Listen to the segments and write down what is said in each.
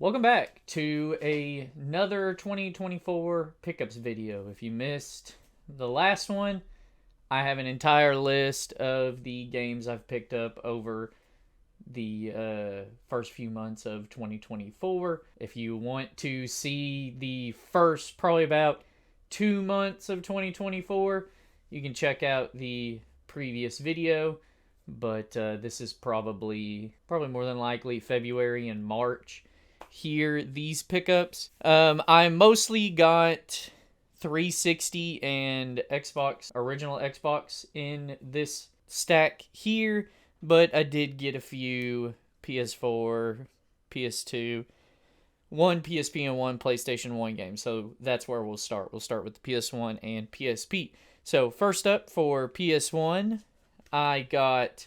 Welcome back to another 2024 pickups video. If you missed the last one, I have an entire list of the games I've picked up over the first few months of 2024. If you want to see the first probably about 2 months of 2024, you can check out the previous video. But this is probably more than likely February and March. Here, these pickups. I mostly got 360 and original Xbox in this stack here, but I did get a few PS4, PS2, one PSP, and one PlayStation 1 game. So that's where we'll start. We'll start with the PS1 and PSP. So first up for PS1, I got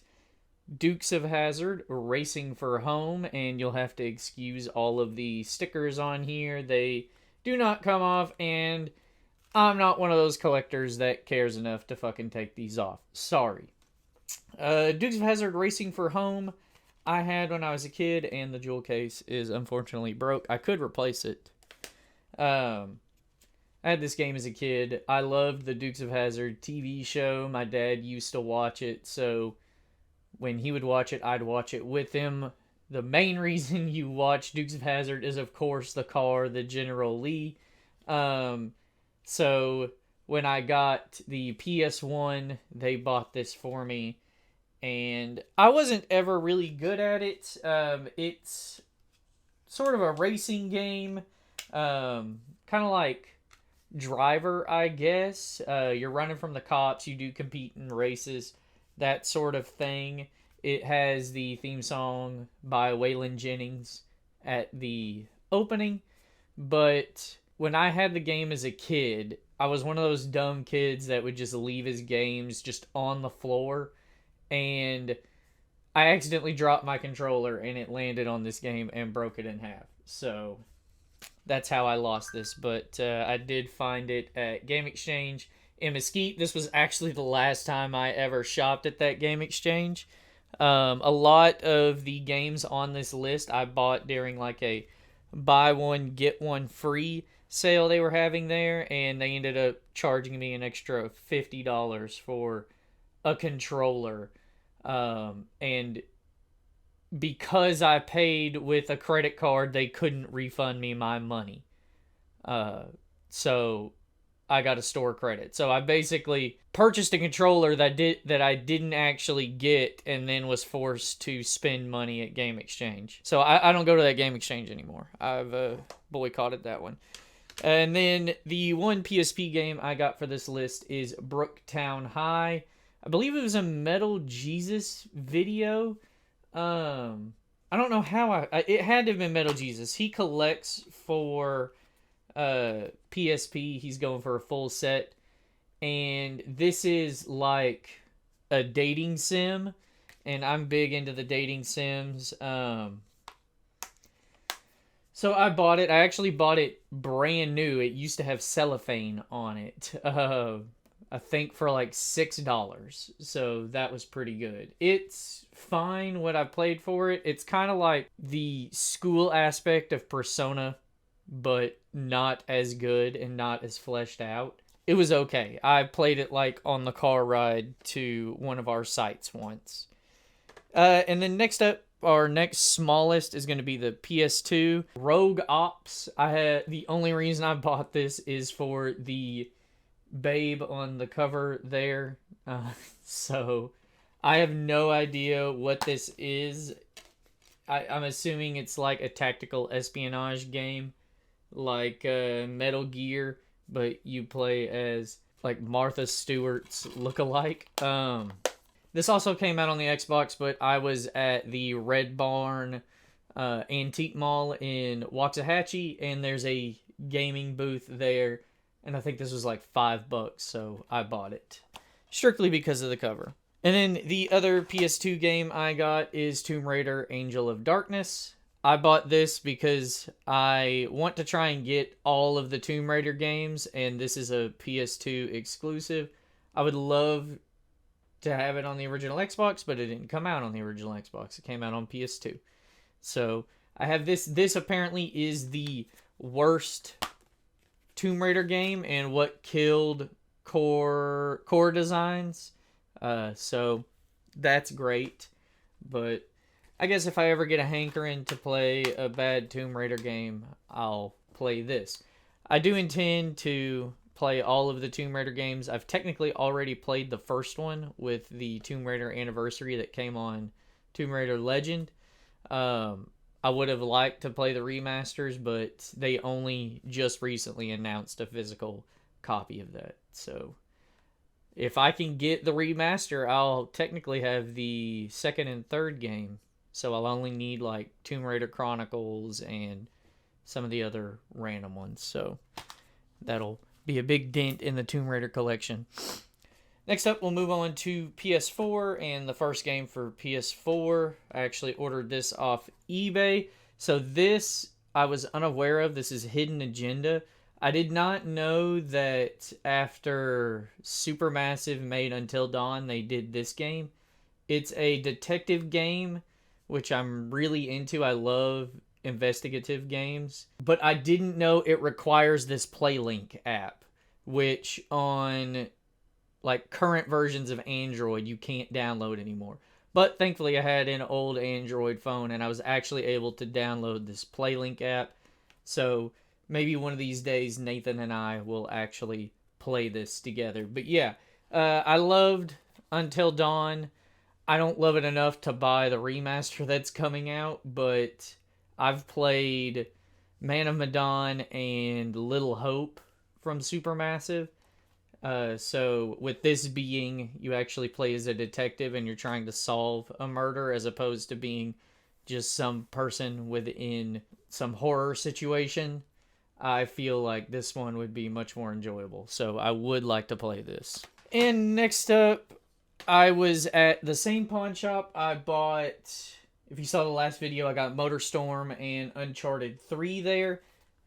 Dukes of Hazzard Racing for Home, and you'll have to excuse all of the stickers on here. They do not come off, and I'm not one of those collectors that cares enough to fucking take these off. Sorry. Dukes of Hazzard Racing for Home I had when I was a kid, and the jewel case is unfortunately broke. I could replace it. I had this game as a kid. I loved the Dukes of Hazzard TV show. My dad used to watch it, so when he would watch it, I'd watch it with him. The main reason you watch Dukes of Hazzard is, of course, the car, the General Lee. So when I got the PS1, they bought this for me, and I wasn't ever really good at it. It's sort of a racing game, kind of like Driver, I guess. You're running from the cops, you do compete in races, that sort of thing. It has the theme song by Waylon Jennings at the opening, but when I had the game as a kid, I was one of those dumb kids that would just leave his games just on the floor, and I accidentally dropped my controller and it landed on this game and broke it in half. So that's how I lost this, but I did find it at Game Exchange in Mesquite. This was actually the last time I ever shopped at that Game Exchange. A lot of the games on this list I bought during like a buy one get one free sale they were having there, and they ended up charging me an extra $50 for a controller. And because I paid with a credit card, they couldn't refund me my money. So I got a store credit. So I basically purchased a controller that I didn't actually get, and then was forced to spend money at Game Exchange. So I don't go to that Game Exchange anymore. I've boycotted that one. And then the one PSP game I got for this list is Brooktown High. I believe it was a Metal Jesus video. I don't know how it had to have been Metal Jesus. He collects for PSP. He's going for a full set, and this is like a dating sim, and I'm big into the dating sims. So I bought it. I actually bought it brand new. It used to have cellophane on it. I think for like $6. So that was pretty good. It's fine what I played for it. It's kind of like the school aspect of Persona, but not as good and not as fleshed out. It was okay. I played it like on the car ride to one of our sites once. And then next up, our next smallest is going to be the PS2 Rogue Ops. The only reason I bought this is for the babe on the cover there. So I have no idea what this is. I'm assuming it's like a tactical espionage game, like Metal Gear, but you play as like Martha Stewart's lookalike. This also came out on the Xbox, but I was at the Red Barn Antique Mall in Waxahachie, and there's a gaming booth there, and I think this was like $5, so I bought it strictly because of the cover. And then the other PS2 game I got is Tomb Raider Angel of Darkness. I bought this because I want to try and get all of the Tomb Raider games, and this is a PS2 exclusive. I would love to have it on the original Xbox, but it didn't come out on the original Xbox. It came out on PS2. So I have this. This apparently is the worst Tomb Raider game and what killed Core Designs. So that's great. But I guess if I ever get a hankering to play a bad Tomb Raider game, I'll play this. I do intend to play all of the Tomb Raider games. I've technically already played the first one with the Tomb Raider Anniversary that came on Tomb Raider Legend. I would have liked to play the remasters, but they only just recently announced a physical copy of that. So if I can get the remaster, I'll technically have the second and third game. So I'll only need like Tomb Raider Chronicles and some of the other random ones. So that'll be a big dent in the Tomb Raider collection. Next up, we'll move on to PS4, and the first game for PS4, I actually ordered this off eBay. So this, I was unaware of. This is Hidden Agenda. I did not know that after Supermassive made Until Dawn, they did this game. It's a detective game, which I'm really into. I love investigative games. But I didn't know it requires this PlayLink app, which on like current versions of Android you can't download anymore. But thankfully I had an old Android phone and I was actually able to download this PlayLink app. So maybe one of these days Nathan and I will actually play this together. But yeah, I loved Until Dawn. I don't love it enough to buy the remaster that's coming out, but I've played Man of Medan and Little Hope from Supermassive. So with this being, you actually play as a detective and you're trying to solve a murder as opposed to being just some person within some horror situation. I feel like this one would be much more enjoyable. So I would like to play this. And next up, I was at the same pawn shop. I bought, if you saw the last video, I got MotorStorm and Uncharted 3 there.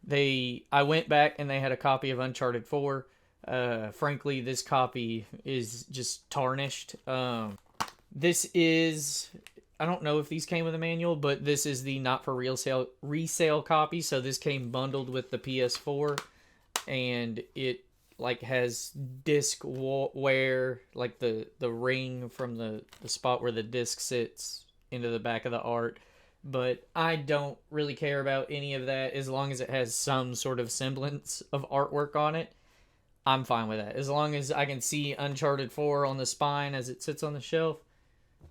I went back and they had a copy of Uncharted 4. Frankly, this copy is just tarnished. This is, I don't know if these came with a manual, but this is the not for resale copy. So this came bundled with the PS4, and it like has disc wear, like the ring from the spot where the disc sits into the back of the art. But I don't really care about any of that as long as it has some sort of semblance of artwork on it. I'm fine with that. As long as I can see Uncharted 4 on the spine as it sits on the shelf,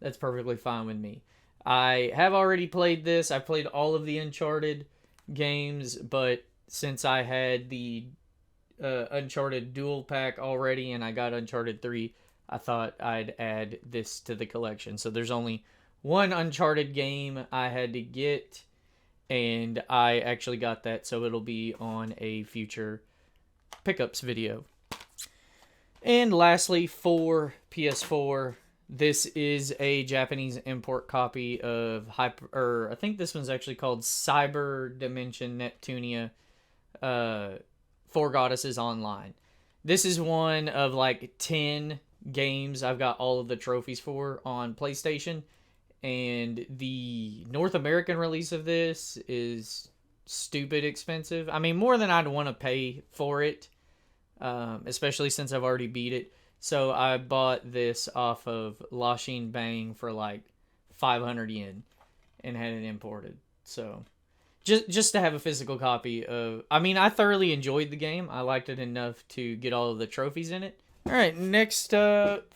that's perfectly fine with me. I have already played this. I played all of the Uncharted games, but since I had the Uncharted dual pack already and I got Uncharted 3, I thought I'd add this to the collection. So there's only one Uncharted game I had to get, and I actually got that, so it'll be on a future pickups video. And lastly, for PS4, this is a Japanese import copy of I think this one's actually called Cyber Dimension Neptunia, Four Goddesses Online. This is one of like 10 games I've got all of the trophies for on PlayStation, and the North American release of this is stupid expensive. I mean, more than I'd want to pay for it, especially since I've already beat it. So I bought this off of Lashin Bang for like 500 yen and had it imported. So just to have a physical copy of, I mean, I thoroughly enjoyed the game. I liked it enough to get all of the trophies in it. All right, next up,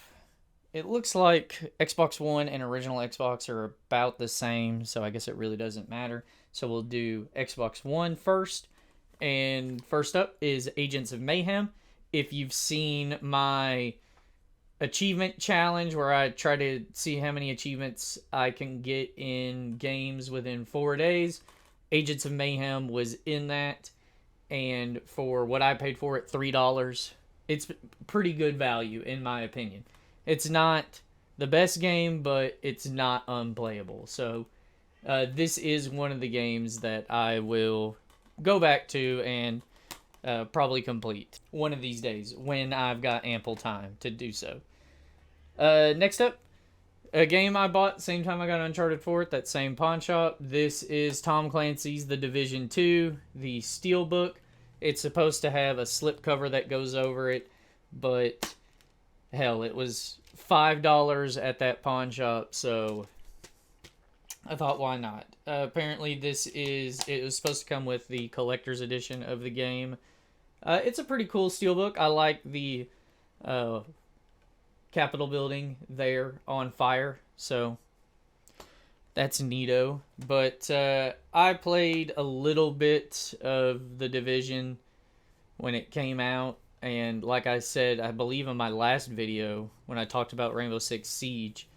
it looks like Xbox One and original Xbox are about the same, so I guess it really doesn't matter. So we'll do Xbox One first. And first up is Agents of Mayhem. If you've seen my achievement challenge where I try to see how many achievements I can get in games within 4 days, Agents of Mayhem was in that. And for what I paid for it, $3, it's pretty good value in my opinion. It's not the best game, but it's not unplayable. So this is one of the games that I will go back to and probably complete one of these days when I've got ample time to do so. Next up, a game I bought same time I got Uncharted 4 at that same pawn shop. This is Tom Clancy's The Division 2, the Steelbook. It's supposed to have a slipcover that goes over it, but hell, it was $5 at that pawn shop, so I thought, why not? Apparently, it was supposed to come with the collector's edition of the game. It's a pretty cool steelbook. I like the Capitol building there on fire, so that's neato. But I played a little bit of The Division when it came out, and like I said, I believe in my last video when I talked about Rainbow Six Siege,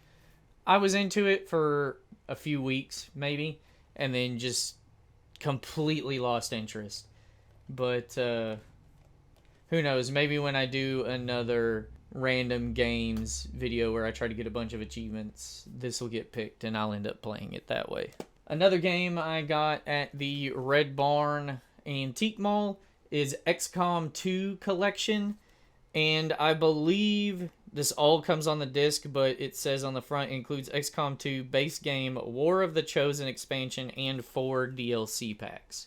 I was into it for a few weeks maybe, and then just completely lost interest. But who knows, maybe when I do another random games video where I try to get a bunch of achievements, this will get picked and I'll end up playing it that way. Another game I got at the Red Barn Antique Mall is XCOM 2 Collection, and I believe this all comes on the disc, but it says on the front includes XCOM 2 base game, War of the Chosen expansion, and 4 DLC packs.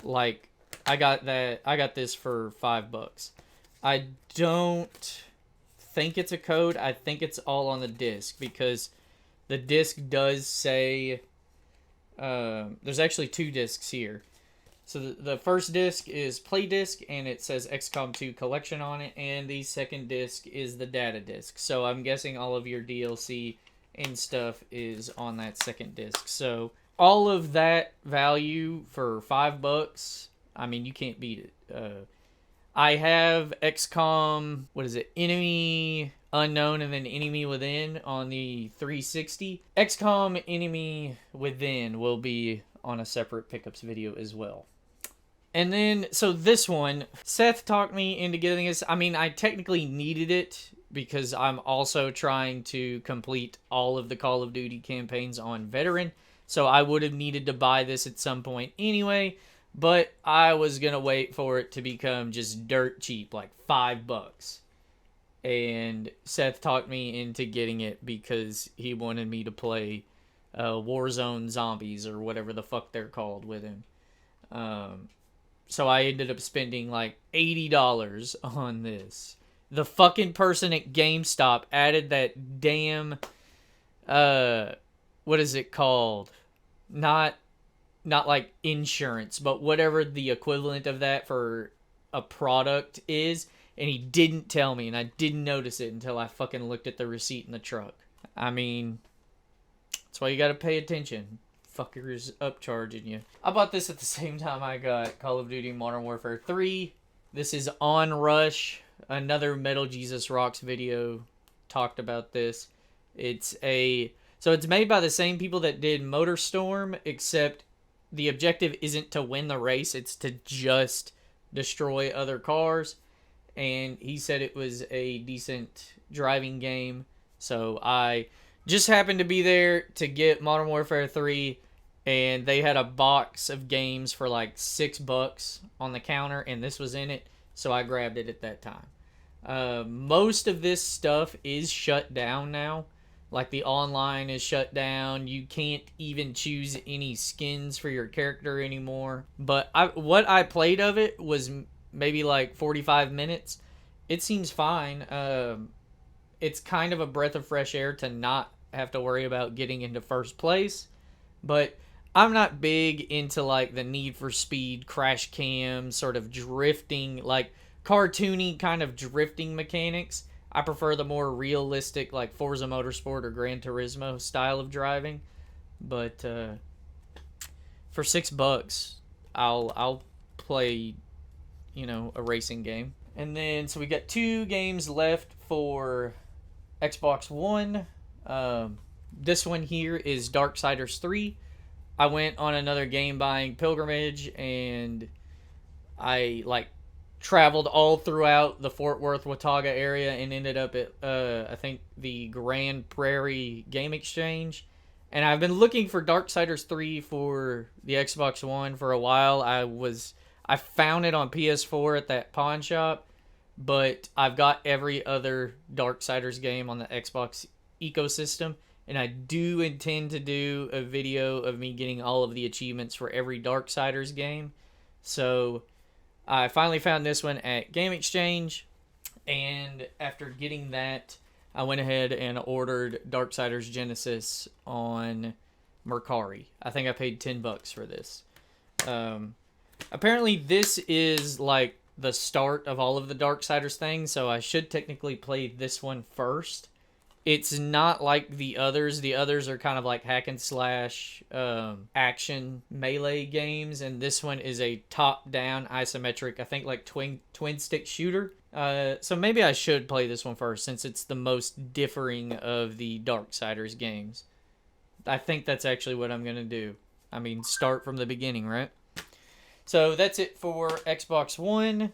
Like, I got this for $5. I don't think it's a code. I think it's all on the disc, because the disc does say there's actually 2 discs here. So the first disc is play disc, and it says XCOM 2 Collection on it, and the second disc is the data disc. So I'm guessing all of your DLC and stuff is on that second disc. So all of that value for $5, I mean, you can't beat it. I have XCOM, Enemy Unknown and then Enemy Within on the 360. XCOM Enemy Within will be on a separate pickups video as well. And then, so this one, Seth talked me into getting this. I mean, I technically needed it because I'm also trying to complete all of the Call of Duty campaigns on Veteran. So I would have needed to buy this at some point anyway. But I was going to wait for it to become just dirt cheap, like $5. And Seth talked me into getting it because he wanted me to play Warzone Zombies or whatever the fuck they're called with him. So I ended up spending like $80 on this. The fucking person at GameStop added that damn, what is it called? Not like insurance, but whatever the equivalent of that for a product is. And he didn't tell me, and I didn't notice it until I fucking looked at the receipt in the truck. I mean, that's why you gotta pay attention. Fuckers upcharging you. I bought this at the same time I got Call of Duty Modern Warfare 3. This is On Rush. Another Metal Jesus Rocks video talked about this. So it's made by the same people that did MotorStorm, except the objective isn't to win the race, it's to just destroy other cars. And he said it was a decent driving game. So I just happened to be there to get Modern Warfare 3, and they had a box of games for like $6 on the counter, and this was in it, so I grabbed it at that time. Most of this stuff is shut down now. Like, the online is shut down. You can't even choose any skins for your character anymore. But what I played of it was maybe like 45 minutes. It seems fine. It's kind of a breath of fresh air to not have to worry about getting into first place. But I'm not big into like the Need for Speed crash cam sort of drifting, like cartoony kind of drifting mechanics. I prefer the more realistic like Forza Motorsport or Gran Turismo style of driving. But for $6, I'll play, a racing game. And then, so we got 2 games left for Xbox One. This one here is Darksiders 3. I went on another game buying pilgrimage, and I traveled all throughout the Fort Worth Watauga area and ended up at I think the Grand Prairie Game Exchange. And I've been looking for Darksiders 3 for the Xbox One for a while. I found it on PS4 at that pawn shop, but I've got every other Darksiders game on the Xbox ecosystem, and I do intend to do a video of me getting all of the achievements for every Darksiders game. So I finally found this one at Game Exchange, and after getting that, I went ahead and ordered Darksiders Genesis on Mercari. I think I paid $10 for this. Apparently this is like the start of all of the Darksiders things, so I should technically play this one first. It's not like the others. The others are kind of like hack and slash action melee games, and this one is a top-down isometric, I think like twin stick shooter. So maybe I should play this one first since it's the most differing of the Darksiders games. I think that's actually what I'm going to do. I mean, start from the beginning, right? So that's it for Xbox One.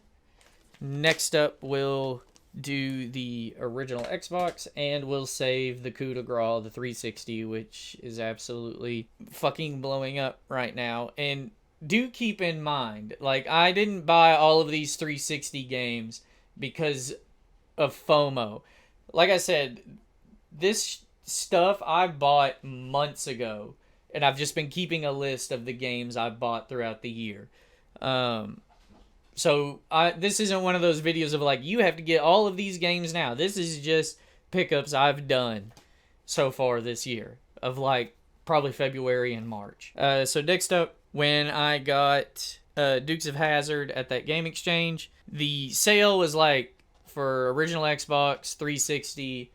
Next up, we'll do the original Xbox, and we'll save the coup de grace, the 360, which is absolutely fucking blowing up right now. And do keep in mind, like, I didn't buy all of these 360 games because of FOMO. Like I said, this stuff I bought months ago, and I've just been keeping a list of the games I bought throughout the year. So this isn't one of those videos of like, you have to get all of these games now. This is just pickups I've done so far this year of like probably February and March. So next up, when I got Dukes of Hazzard at that Game Exchange, the sale was like for original Xbox, 360,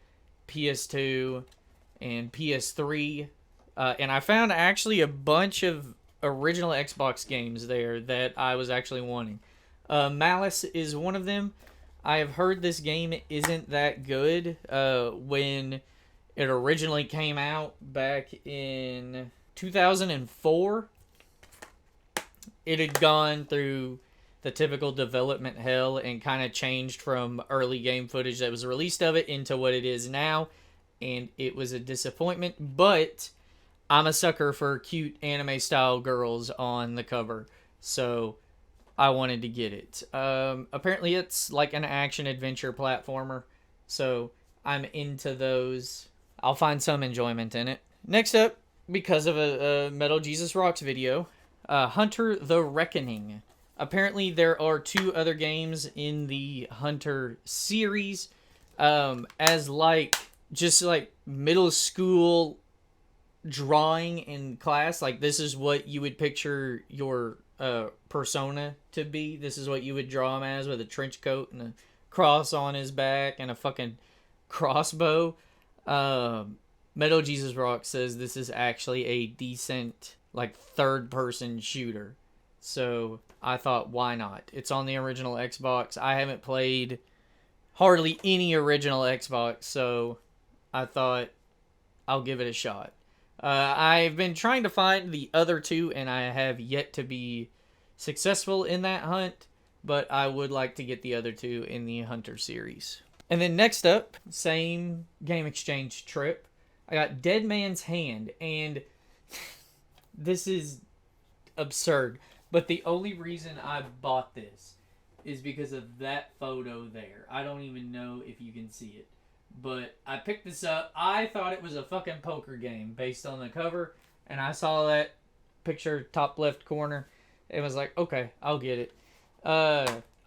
PS2, and PS3. And I found actually a bunch of original Xbox games there that I was actually wanting. Malice is one of them. I have heard this game isn't that good. When it originally came out back in 2004, it had gone through the typical development hell and kind of changed from early game footage that was released of it into what it is now, and it was a disappointment, but I'm a sucker for cute anime style girls on the cover, so I wanted to get it. Apparently it's like an action adventure platformer, so I'm into those. I'll find some enjoyment in it. Next up, because of a Metal Jesus Rocks video, Hunter the Reckoning. Apparently there are 2 other games in the Hunter series, as like just like middle school drawing in class. Like, this is what you would picture your persona to be. This is what you would draw him as, with a trench coat and a cross on his back and a fucking crossbow. Metal Jesus Rock says this is actually a decent like third person shooter, so I thought, why not? It's on the original Xbox. I haven't played hardly any original Xbox, so I thought I'll give it a shot. I've been trying to find the other 2, and I have yet to be successful in that hunt, but I would like to get the other 2 in the Hunter series. And then next up, same Game Exchange trip, I got Dead Man's Hand, and this is absurd, but the only reason I bought this is because of that photo there. I don't even know if you can see it, but I picked this up. I thought it was a fucking poker game based on the cover, and I saw that picture top left corner. It was like, okay, I'll get it.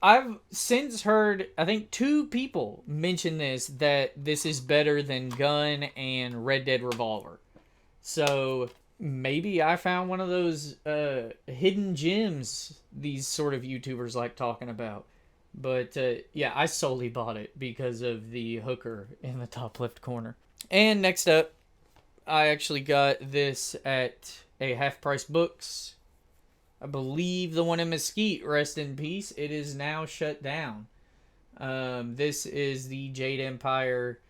I've since heard, I think 2 people mention that this is better than Gun and Red Dead Revolver. So maybe I found one of those hidden gems these sort of YouTubers like talking about. But yeah, I solely bought it because of the hooker in the top left corner. And next up, I actually got this at a Half Price Books. I believe the one in Mesquite, rest in peace. It is now shut down. This is the Jade Empire,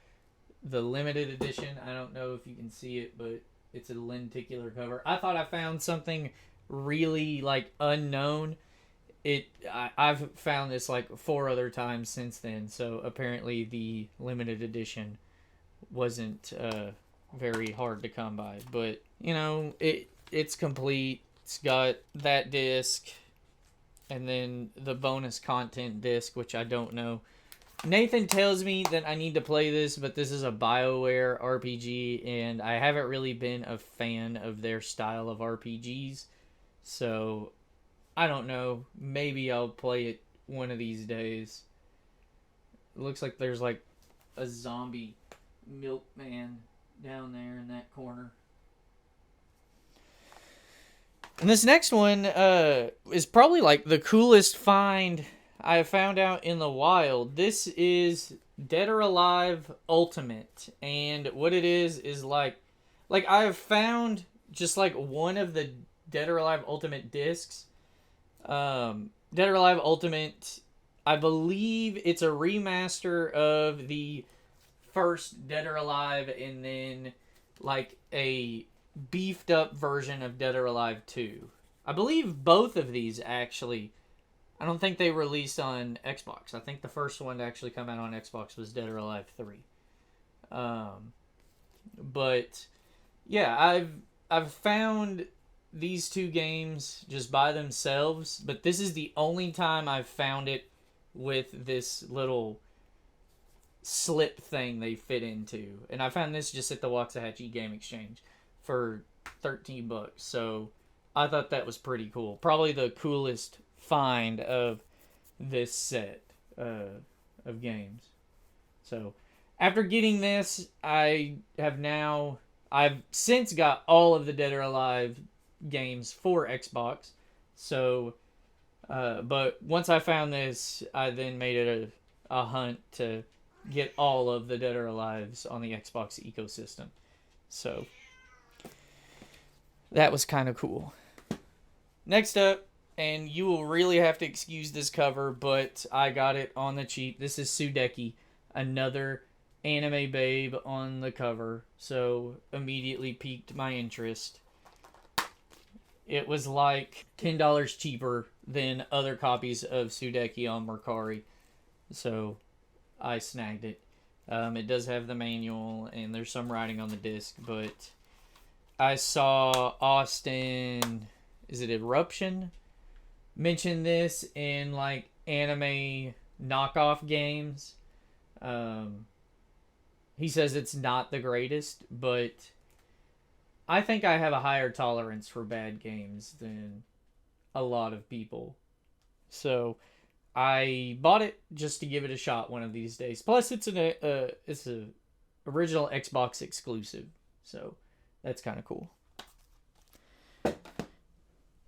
the limited edition. I don't know if you can see it, but it's a lenticular cover. I thought I found something really like unknown. I've found this like 4 other times since then, so apparently the limited edition wasn't very hard to come by. But you know, it's complete. It's got that disc, and then the bonus content disc, which I don't know Nathan tells me that I need to play this, but this is a BioWare RPG, and I haven't really been a fan of their style of RPGs. So, I don't know. Maybe I'll play it one of these days. It looks like there's like a zombie milkman down there in that corner. And this next one is probably like the coolest find I found out in the wild. This is Dead or Alive Ultimate, and what it is like I have found just like one of the Dead or Alive Ultimate discs. Dead or Alive Ultimate, I believe it's a remaster of the first Dead or Alive, and then like a beefed up version of Dead or Alive 2. I believe both of these actually. I don't think they released on Xbox. I think the first one to actually come out on Xbox was Dead or Alive 3. But yeah, I've found these two games just by themselves, but this is the only time I've found it with this little slip thing they fit into. And I found this just at the Waxahachie Game Exchange for $13. So I thought that was pretty cool. Probably the coolest find of this set of games. So after getting this, I've since got all of the Dead or Alive games for Xbox. So but once I found this, I then made it a hunt to get all of the Dead or Alives on the Xbox ecosystem. So that was kind of cool. Next up, and you will really have to excuse this cover, but I got it on the cheap. This is Sudeki, another anime babe on the cover, so immediately piqued my interest. It was like $10 cheaper than other copies of Sudeki on Mercari, so I snagged it. It does have the manual, and there's some writing on the disc, but I saw Austin, is it Eruption, mention this in like anime knockoff games. He says it's not the greatest, but I think I have a higher tolerance for bad games than a lot of people. So I bought it just to give it a shot one of these days. Plus, it's a original Xbox exclusive, so that's kind of cool.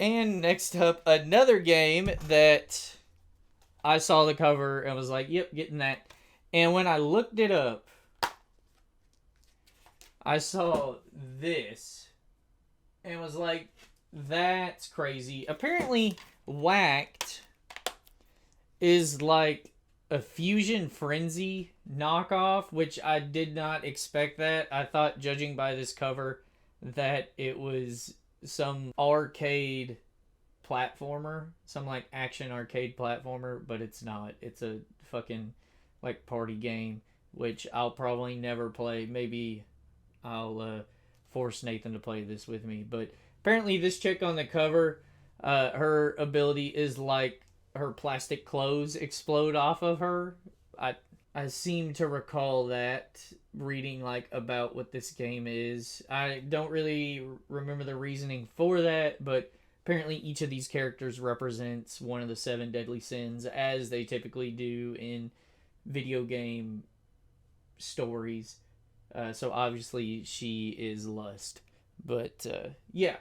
And next up, another game that I saw the cover and was like, "Yep, getting that." And when I looked it up, I saw this and was like, "That's crazy." Apparently, Whacked is like a Fusion Frenzy knockoff, which I did not expect that. I thought, judging by this cover, that it was some arcade platformer, some like action arcade platformer, but it's not. It's a fucking like party game, which I'll probably never play. Maybe I'll force Nathan to play this with me. But apparently this chick on the cover, her ability is like her plastic clothes explode off of her. I seem to recall that reading like about what this game is. I don't really remember the reasoning for that, but apparently each of these characters represents one of the 7 deadly sins, as they typically do in video game stories. So obviously she is lust. But yeah.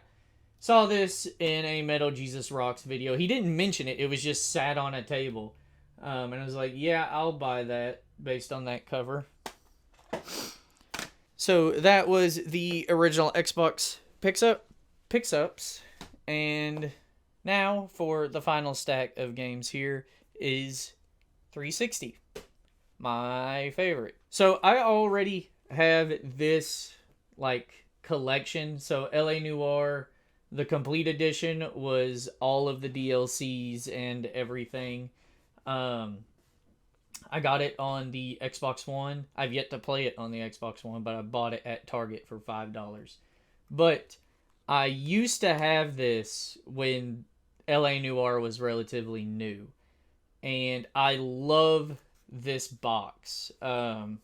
Saw this in a Metal Jesus Rocks video. He didn't mention it. It was just sat on a table. And I was like, yeah, I'll buy that based on that cover. So that was the original Xbox pickups. And now for the final stack of games here is 360. My favorite. So I already have this like collection. So LA Noire, the complete edition, was all of the DLCs and everything. I got it on the Xbox One. I've yet to play it on the Xbox One, but I bought it at Target for $5. But I used to have this when LA Noire was relatively new. And I love this box. I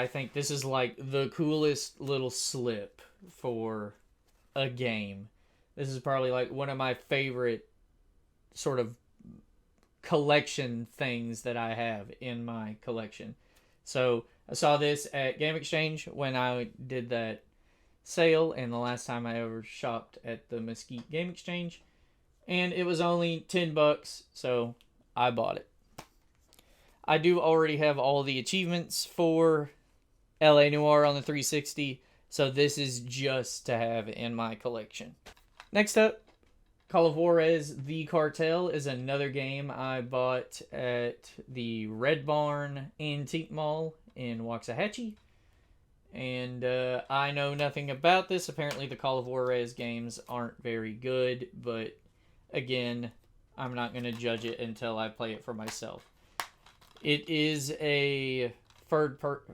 think this is like the coolest little slip for a game. This is probably like one of my favorite sort of collection things that I have in my collection. So I saw this at Game Exchange when I did that sale, and the last time I ever shopped at the Mesquite Game Exchange, and it was only $10, so I bought it. I do already have all the achievements for LA Noire on the 360, so this is just to have in my collection. Next up, Call of Juarez The Cartel is another game I bought at the Red Barn Antique Mall in Waxahachie. And I know nothing about this. Apparently the Call of Juarez games aren't very good, but again, I'm not going to judge it until I play it for myself. It is a first-person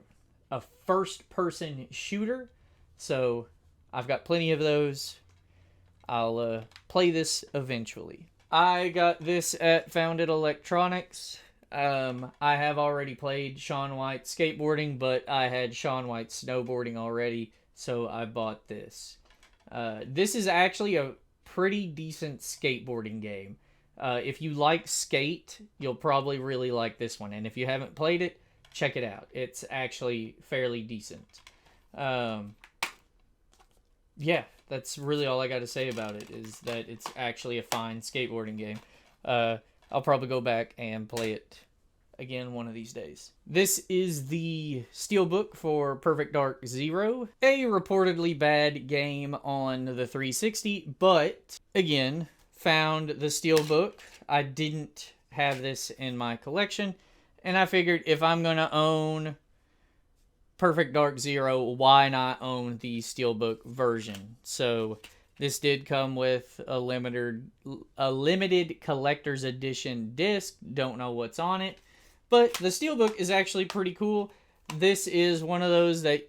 shooter, so I've got plenty of those. I'll play this eventually. I got this at Founded Electronics. I have already played Shaun White skateboarding, but I had Shaun White snowboarding already, so I bought this. This is actually a pretty decent skateboarding game. If you like Skate, you'll probably really like this one. And if you haven't played it, check it out. It's actually fairly decent. Yeah, that's really all I got to say about it, is that it's actually a fine skateboarding game. I'll probably go back and play it again one of these days. This is the Steelbook for Perfect Dark Zero, a reportedly bad game on the 360, but again, found the Steelbook. I didn't have this in my collection, and I figured if I'm going to own Perfect Dark Zero, why not own the Steelbook version? So this did come with a limited collector's edition disc. Don't know what's on it, but the Steelbook is actually pretty cool. This is one of those that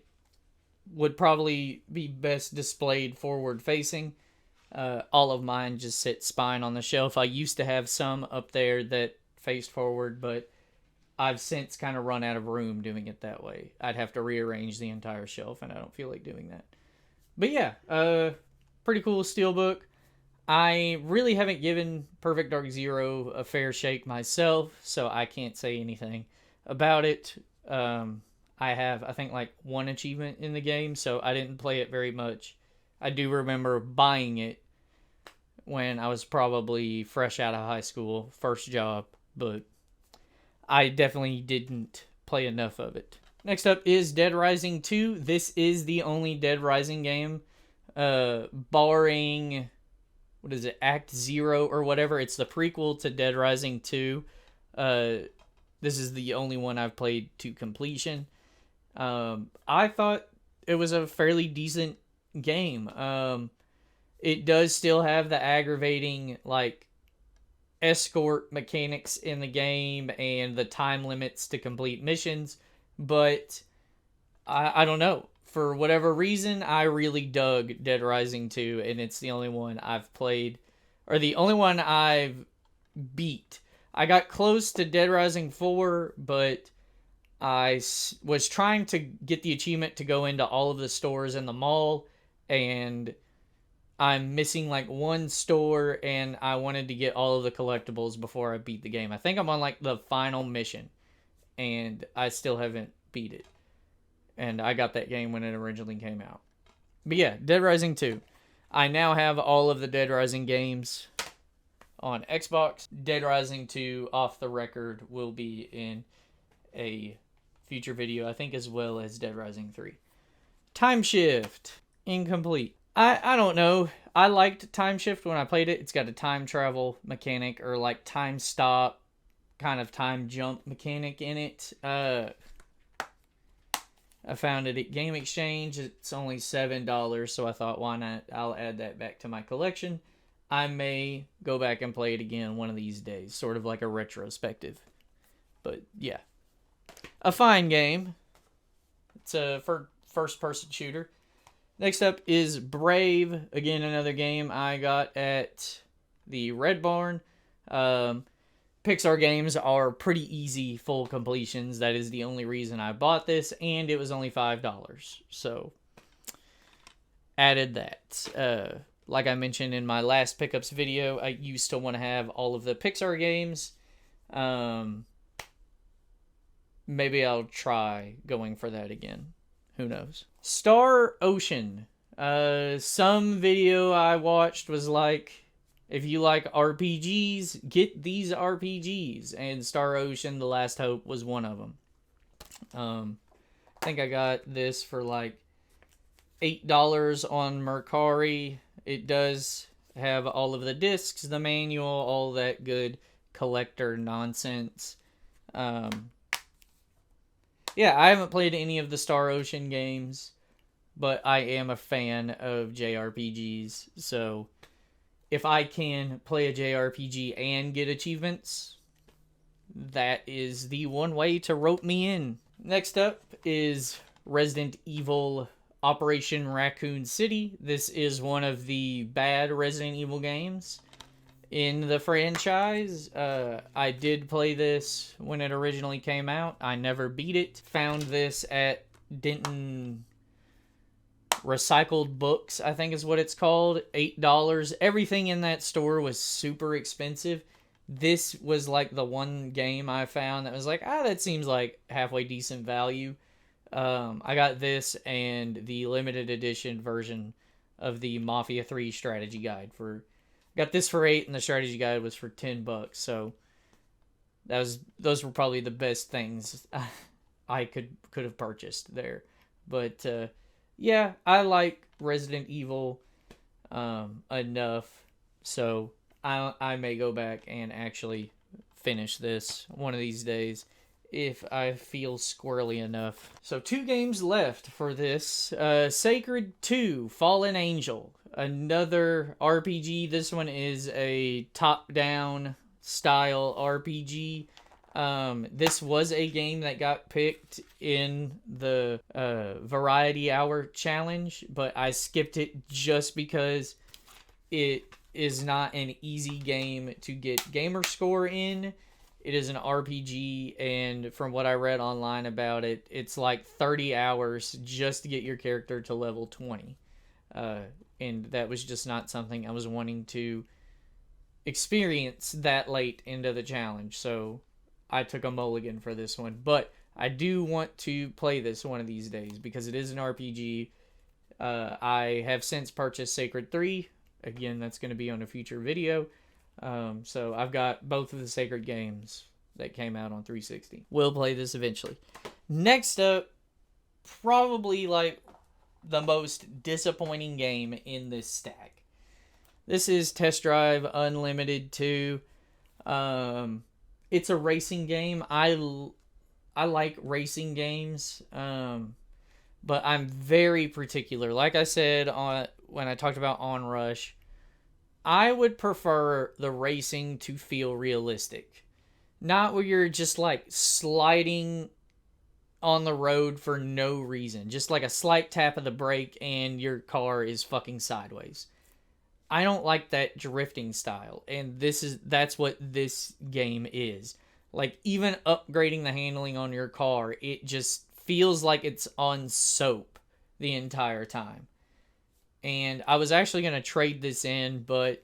would probably be best displayed forward facing. All of mine just sit spine on the shelf. I used to have some up there that faced forward, but I've since kind of run out of room doing it that way. I'd have to rearrange the entire shelf, and I don't feel like doing that. But yeah, pretty cool Steelbook. I really haven't given Perfect Dark Zero a fair shake myself, so I can't say anything about it. I have, I think, like one achievement in the game, so I didn't play it very much. I do remember buying it when I was probably fresh out of high school, first job, but I definitely didn't play enough of it. Next up is Dead Rising 2. This is the only Dead Rising game, barring, what is it, Act Zero or whatever. It's the prequel to Dead Rising 2. This is the only one I've played to completion. I thought it was a fairly decent game. It does still have the aggravating, like, escort mechanics in the game and the time limits to complete missions, but I don't know. For whatever reason, I really dug Dead Rising 2, and it's the only one I've played, or the only one I've beat. I got close to Dead Rising 4, but I was trying to get the achievement to go into all of the stores in the mall, and I'm missing like one store, and I wanted to get all of the collectibles before I beat the game. I think I'm on like the final mission, and I still haven't beat it. And I got that game when it originally came out. But yeah, Dead Rising 2. I now have all of the Dead Rising games on Xbox. Dead Rising 2, off the record, will be in a future video, I think, as well as Dead Rising 3. Time Shift. Incomplete. I don't know. I liked Time Shift when I played it. It's got a time travel mechanic, or like time stop, kind of time jump mechanic in it. I found it at Game Exchange. It's only $7, so I thought, why not? I'll add that back to my collection. I may go back and play it again one of these days, sort of like a retrospective. But yeah, a fine game. It's a first-person shooter. Next up is Brave. Again, another game I got at the Red Barn. Pixar games are pretty easy full completions. That is the only reason I bought this, and it was only $5. So, added that. Like I mentioned in my last pickups video, I used to want to have all of the Pixar games. Maybe I'll try going for that again. Who knows? Star Ocean. Some video I watched was like, if you like RPGs, get these RPGs. And Star Ocean, The Last Hope was one of them. I think I got this for like $8 on Mercari. It does have all of the discs, the manual, all that good collector nonsense. Yeah, I haven't played any of the Star Ocean games, but I am a fan of JRPGs, so if I can play a JRPG and get achievements, that is the one way to rope me in. Next up is Resident Evil Operation Raccoon City. This is one of the bad Resident Evil games in the franchise. I did play this when it originally came out. I never beat it. Found this at Denton Recycled Books, I think is what it's called. $8. Everything in that store was super expensive. This was like the one game I found that was like, that seems like halfway decent value. I got this and the limited edition version of the Mafia 3 strategy guide for... Got this for $8 and the strategy guide was for $10. So those were probably the best things I could have purchased there. But yeah, I like Resident Evil enough, so I may go back and actually finish this one of these days if I feel squirrely enough. So 2 games left for this. Sacred 2, Fallen Angel. Another RPG. This one is a top-down style RPG. This was a game that got picked in the Variety Hour Challenge, but I skipped it just because it is not an easy game to get gamer score in. It is an RPG, and from what I read online about it, it's like 30 hours just to get your character to level 20. And that was just not something I was wanting to experience that late into the challenge, so I took a mulligan for this one. But I do want to play this one of these days because it is an RPG. I have since purchased Sacred 3. Again, that's going to be on a future video. So I've got both of the Sacred games that came out on 360. We'll play this eventually. Next up, probably like the most disappointing game in this stack. This is Test Drive Unlimited 2. It's a racing game. I like racing games, but I'm very particular. Like I said when I talked about Onrush, I would prefer the racing to feel realistic. Not where you're just like sliding on the road for no reason. Just like a slight tap of the brake and your car is fucking sideways. I don't like that drifting style, and that's what this game is. Like, even upgrading the handling on your car, it just feels like it's on soap the entire time. And I was actually going to trade this in, but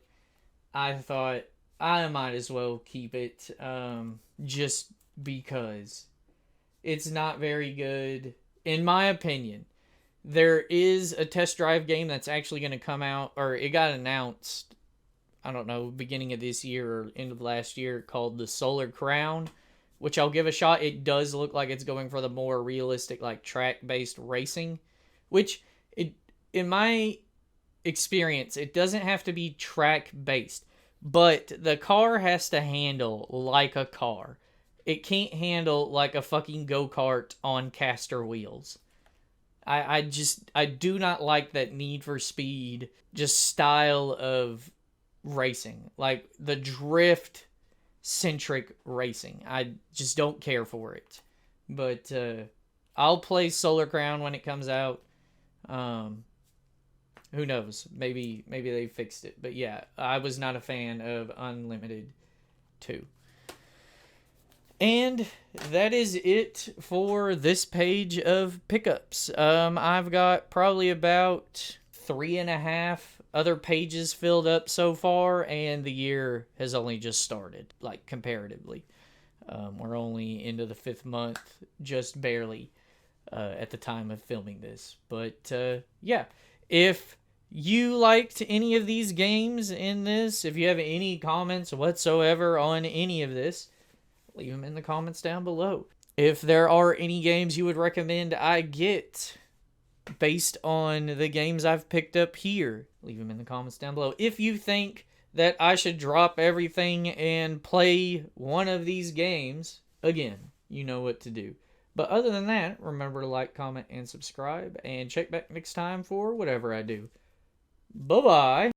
I thought I might as well keep it, just because it's not very good, in my opinion. There is a test drive game that's actually going to come out, or it got announced, I don't know, beginning of this year or end of last year, called the Solar Crown, which I'll give a shot. It does look like it's going for the more realistic, like, track-based racing, which, in my experience, it doesn't have to be track-based, but the car has to handle like a car. It can't handle like a fucking go-kart on caster wheels. I do not like that Need for Speed just style of racing. Like the drift centric racing. I just don't care for it. But I'll play Solar Crown when it comes out. Who knows? Maybe they fixed it. But yeah, I was not a fan of Unlimited 2. And that is it for this page of pickups. I've got probably about 3.5 other pages filled up so far, and the year has only just started, like comparatively. We're only into the 5th month, just barely, at the time of filming this. But yeah, if you liked any of these games in this, if you have any comments whatsoever on any of this, leave them in the comments down below. If there are any games you would recommend I get based on the games I've picked up here, leave them in the comments down below. If you think that I should drop everything and play one of these games, again, you know what to do. But other than that, remember to like, comment, and subscribe, and check back next time for whatever I do. Bye-bye.